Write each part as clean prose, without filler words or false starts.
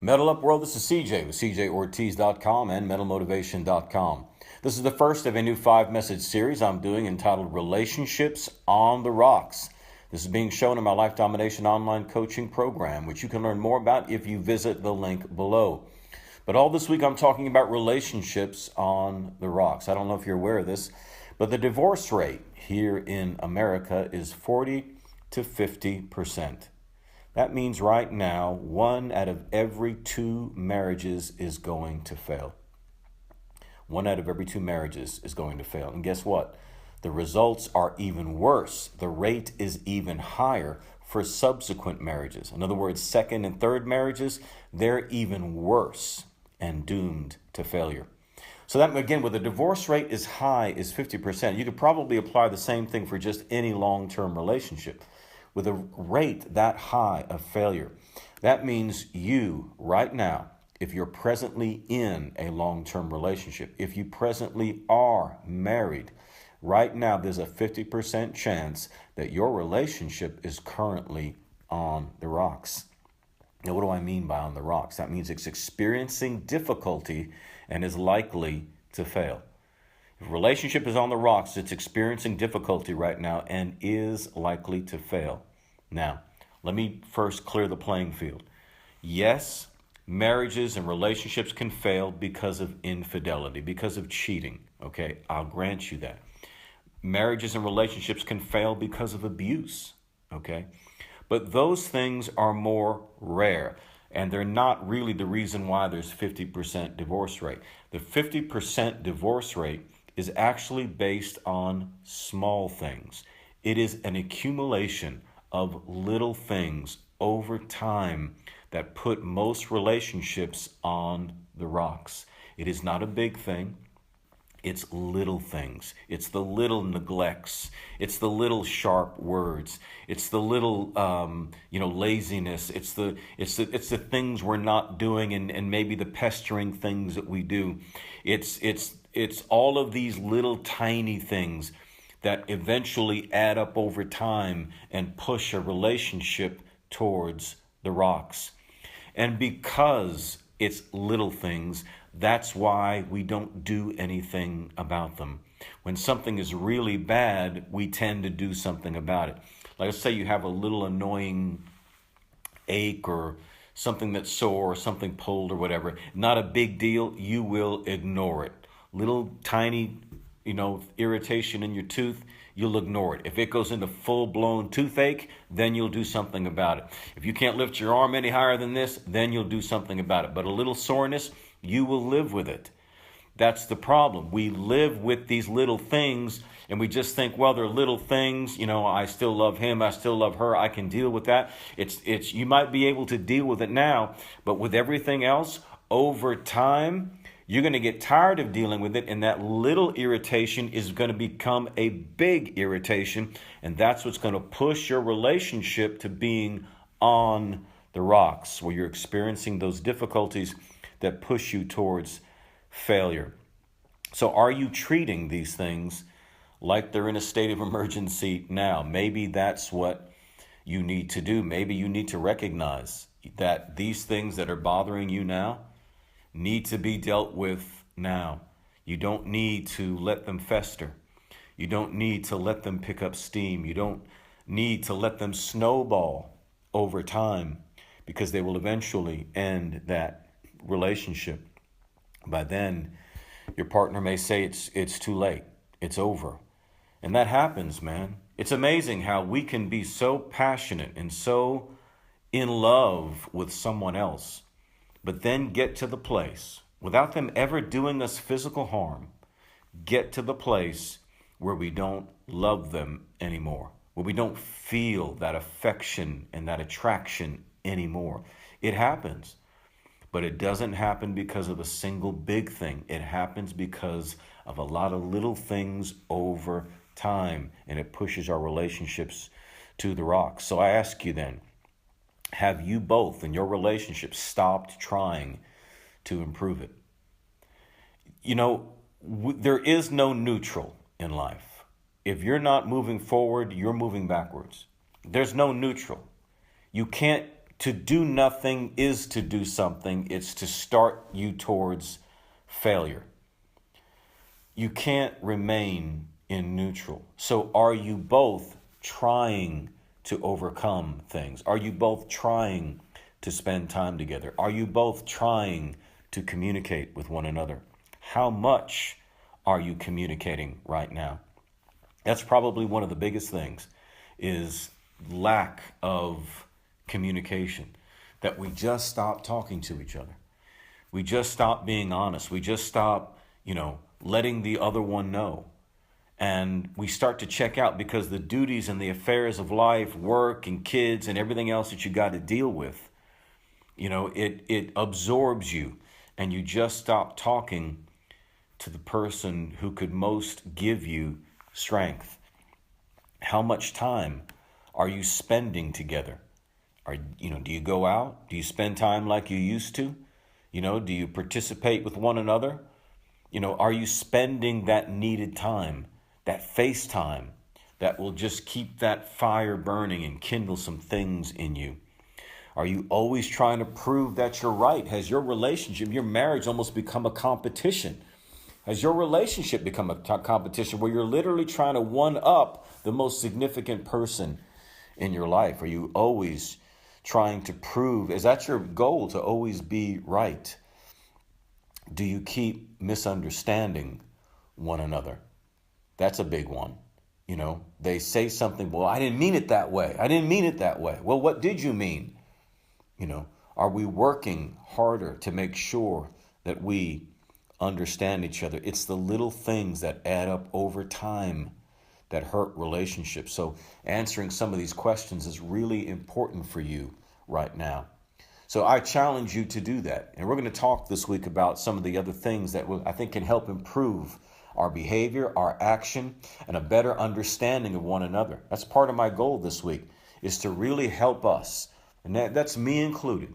Metal Up World, this is CJ with CJOrtiz.com and MetalMotivation.com. This is the first of a new 5-message series I'm doing entitled Relationships on the Rocks. This is being shown in my Life Domination online coaching program, which you can learn more about if you visit the link below. But all this week I'm talking about relationships on the rocks. I don't know if you're aware of this, but the divorce rate here in America is 40 to 50%. That means right now, 1 out of every 2 marriages is going to fail. 1 out of every 2 marriages is going to fail. And guess what? The results are even worse. The rate is even higher for subsequent marriages. In other words, second and third marriages, they're even worse and doomed to failure. So that, again, with the divorce rate as high as 50%, you could probably apply the same thing for just any long-term relationship. With a rate that high of failure, that means you, right now, if you're presently in a long-term relationship, if you presently are married, right now there's a 50% chance that your relationship is currently on the rocks. Now, what do I mean by on the rocks? That means it's experiencing difficulty and is likely to fail. If a relationship is on the rocks, it's experiencing difficulty right now and is likely to fail. Now, let me first clear the playing field. Yes, marriages and relationships can fail because of infidelity, because of cheating. Okay, I'll grant you that. Marriages and relationships can fail because of abuse. Okay, but those things are more rare. And they're not really the reason why there's 50% divorce rate. The 50% divorce rate is actually based on small things. It is an accumulation of little things over time that put most relationships on the rocks. It is not a big thing. It's little things. It's the little neglects. It's the little sharp words. It's the little, laziness. It's the things we're not doing, and maybe the pestering things that we do. It's all of these little tiny things that eventually add up over time and push a relationship towards the rocks. And because it's little things, that's why we don't do anything about them. When something is really bad, we tend to do something about it. Like, let's say you have a little annoying ache or something that's sore or something pulled or whatever. Not a big deal. You will ignore it. Little tiny, irritation in your tooth, you'll ignore it. If it goes into full-blown toothache, then you'll do something about it. If you can't lift your arm any higher than this, then you'll do something about it. But a little soreness, you will live with it. That's the problem. We live with these little things and we just think, well, they're little things. I still love him. I still love her. I can deal with that. It's you might be able to deal with it now, but with everything else, over time, you're going to get tired of dealing with it, and that little irritation is going to become a big irritation, and that's what's going to push your relationship to being on the rocks, where you're experiencing those difficulties that push you towards failure. So are you treating these things like they're in a state of emergency now? Maybe that's what you need to do. Maybe you need to recognize that these things that are bothering you now need to be dealt with now. You don't need to let them fester. You don't need to let them pick up steam. You don't need to let them snowball over time, because they will eventually end that relationship. By then, your partner may say it's too late. It's over. And that happens, man. It's amazing how we can be so passionate and so in love with someone else, but then get to the place, without them ever doing us physical harm, get to the place where we don't love them anymore, where we don't feel that affection and that attraction anymore. It happens, but it doesn't happen because of a single big thing. It happens because of a lot of little things over time, and it pushes our relationships to the rocks. So I ask you then, have you both in your relationship stopped trying to improve it? There is no neutral in life. If you're not moving forward, you're moving backwards. There's no neutral. You can't To do nothing is to do something. It's to start you towards failure. You can't remain in neutral. So are you both trying to overcome things? Are you both trying to spend time together? Are you both trying to communicate with one another? How much are you communicating right now? That's probably one of the biggest things, is lack of communication, that we just stop talking to each other. We just stop being honest. We just stop, letting the other one know. And we start to check out because the duties and the affairs of life, work and kids and everything else that you got to deal with, it absorbs you, and you just stop talking to the person who could most give you strength. How much time are you spending together? Do you go out? Do you spend time like you used to? Do you participate with one another? Are you spending that needed time, that face time that will just keep that fire burning and kindle some things in you? Are you always trying to prove that you're right? Has your relationship, your marriage almost become a competition? Has your relationship become a competition where you're literally trying to one up the most significant person in your life? Are you always trying to prove? Is that your goal, to always be right? Do you keep misunderstanding one another? That's a big one. They say something, well, I didn't mean it that way. I didn't mean it that way. Well, what did you mean? Are we working harder to make sure that we understand each other? It's the little things that add up over time that hurt relationships. So answering some of these questions is really important for you right now. So I challenge you to do that. And we're going to talk this week about some of the other things that I think can help improve our behavior, our action, and a better understanding of one another. That's part of my goal this week, is to really help us. And that's me included.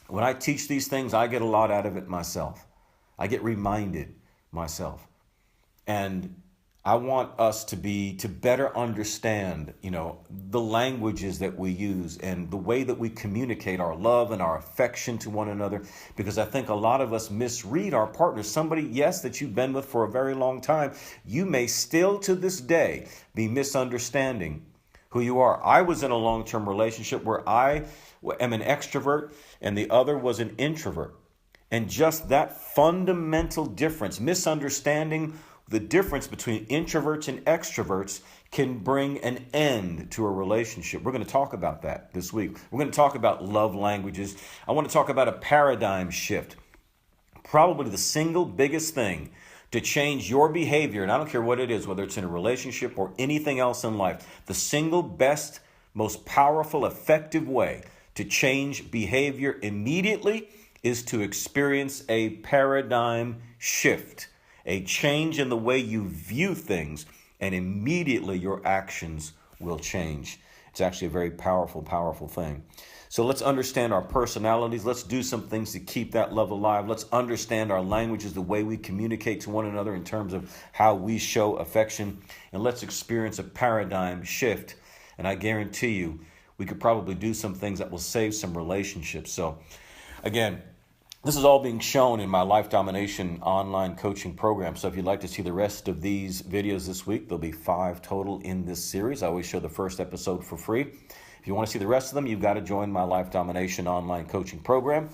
When I teach these things, I get a lot out of it myself. I get reminded myself. And I want us to better understand, the languages that we use and the way that we communicate our love and our affection to one another, because I think a lot of us misread our partners. Somebody, yes, that you've been with for a very long time, you may still to this day be misunderstanding who you are. I was in a long-term relationship where I am an extrovert and the other was an introvert. And just that fundamental difference, misunderstanding the difference between introverts and extroverts, can bring an end to a relationship. We're going to talk about that this week. We're going to talk about love languages. I want to talk about a paradigm shift. Probably the single biggest thing to change your behavior, and I don't care what it is, whether it's in a relationship or anything else in life, the single best, most powerful, effective way to change behavior immediately is to experience a paradigm shift, a change in the way you view things, and immediately your actions will change. It's actually a very powerful, powerful thing. So let's understand our personalities. Let's do some things to keep that love alive. Let's understand our languages, the way we communicate to one another in terms of how we show affection. And let's experience a paradigm shift. And I guarantee you, we could probably do some things that will save some relationships. So again, this is all being shown in my Life Domination online coaching program. So if you'd like to see the rest of these videos this week, there'll be 5 total in this series. I always show the first episode for free. If you want to see the rest of them, you've got to join my Life Domination online coaching program.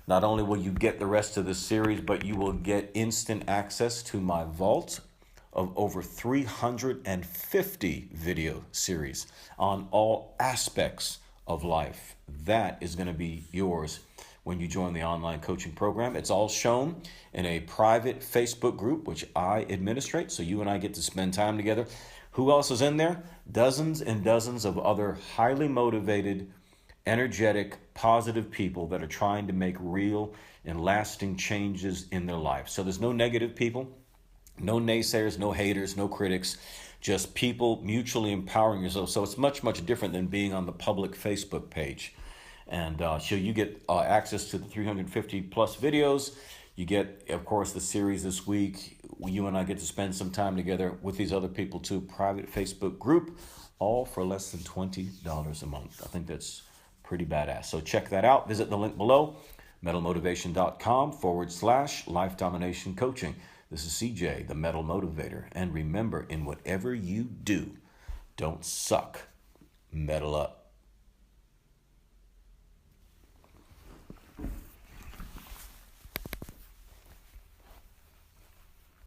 Not only will you get the rest of this series, but you will get instant access to my vault of over 350 video series on all aspects of life. That is going to be yours when you join the online coaching program. It's all shown in a private Facebook group, which I administrate, so you and I get to spend time together. Who else is in there? Dozens and dozens of other highly motivated, energetic, positive people that are trying to make real and lasting changes in their life. So there's no negative people, no naysayers, no haters, no critics, just people mutually empowering yourself. So it's much, much different than being on the public Facebook page. And so you get access to the 350 plus videos. You get, of course, the series this week. You and I get to spend some time together with these other people too. Private Facebook group, all for less than $20 a month. I think that's Pretty badass. So check that out. Visit the link below, metalmotivation.com/life domination coaching. This is CJ, the Metal Motivator. And remember, in whatever you do, don't suck. Metal up.